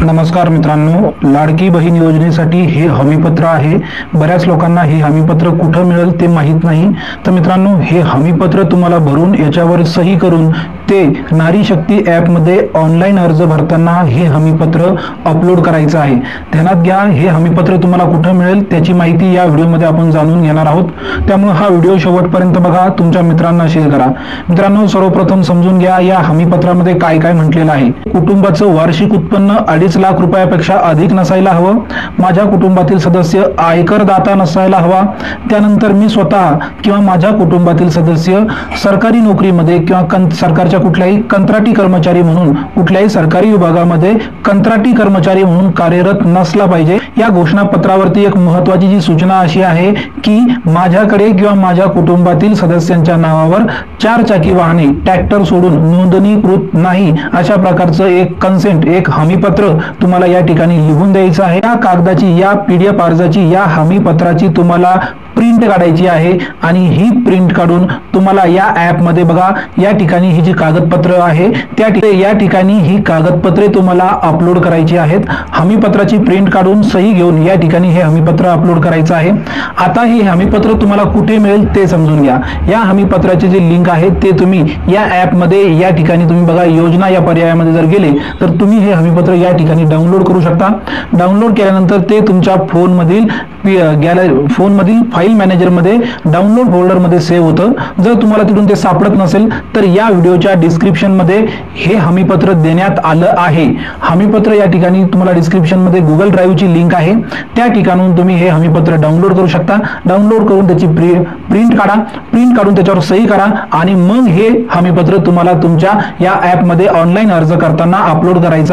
नमस्कार मित्रांनो, लाडकी बहीण योजनेसाठी हे हमीपत्र आहे। बऱ्याच लोकांना हे हमीपत्र कुठे मिळेल ते माहित नाही। तर मित्रांनो, हे हमीपत्र तुम्हाला भरून याच्यावर सही करून ते नारी शक्ती ॲप मध्ये ऑनलाईन अर्ज भरताना हे हमीपत्र अपलोड करायचं आहे। ध्यानात घ्या, हे हमीपत्र तुम्हाला कुठे मिळेल त्याची माहिती या व्हिडिओमध्ये आपण जाणून घेणार आहोत। त्यामुळे हा व्हिडिओ शेवटपर्यंत बघा, तुमच्या मित्रांना शेअर करा। मित्रांनो, सर्वप्रथम समजून घ्या या हमीपत्रामध्ये काय काय म्हटलेलं आहे। कुटुंबाचं वार्षिक उत्पन्न 2.5 लाख रुपयापेक्षा अधिक नसायला हवं। माझ्या कुटुंबातील सदस्य आयकरदाता नसायला हवा। त्यानंतर मी स्वतः किंवा माझ्या कुटुंबातील सदस्य सरकारी नोकरीमध्ये किंवा सरकारच्या कुठल्याही कंत्राटी कर्मचारी म्हणून कुठल्याही सरकारी विभागामध्ये कंत्राटी कर्मचारी म्हणून कार्यरत नसला पाहिजे। या घोषणापत्रावरती एक महत्त्वाची जी सूचना अशी आहे की माझ्याकडे किंवा माझ्या कुटुंबातील सदस्यांच्या नावावर 4 चाकी वाहने ट्रॅक्टर सोडून नोंदणीकृत नाही, अशा प्रकारचं एक कन्सेंट, एक हमीपत्र तुम्हाला या ठिकाणी लिहून द्यायचं आहे। या कागदाची, या पीडीएफ अर्जाची, या हमीपत्राची तुम्हाला प्रिंट काढायची आहे आणि ही प्रिंट काढून तुम्हाला या ॲप मध्ये बघा, या ठिकाणी ही जी कागदपत्र आहे या ठिकाणी ही कागदपत्रे तुम्हाला अपलोड करायची आहेत। हमीपत्राची प्रिंट काढून सही घेऊन या ठिकाणी हे हमीपत्र अपलोड करायचं आहे। आता हे हमीपत्र तुम्हाला कुठे मिळेल ते समजून घ्या। या हमीपत्राचे जे लिंक आहे ते तुम्ही या ॲप मध्ये या ठिकाणी तुम्ही बघा, योजना या पर्यायामध्ये जर गेले तर तुम्ही हे हमीपत्र या ठिकाणी डाउनलोड करू शकता। डाउनलोड केल्यानंतर ते तुमच्या फोनमधील फाईल मॅनेजर मध्ये डाउनलोड फोल्डर मध्ये सेव्ह होतं। जर तुम्हाला तिथून ते सापडत नसेल तर या व्हिडिओच्या डिस्क्रिप्शन मध्ये हे हमीपत्र देण्यात आलं आहे। हमीपत्र या ठिकाणी तुम्हाला डिस्क्रिप्शन मध्ये गुगल ड्राईव्हची लिंक आहे, त्या ठिकाणून तुम्ही हे हमीपत्र डाउनलोड करू शकता। डाउनलोड करून त्याची प्रिंट काढून त्याच्यावर सही करा आणि मग हे हमीपत्र तुम्हाला तुमच्या या ॲप मध्ये ऑनलाईन अर्ज करताना अपलोड करायचं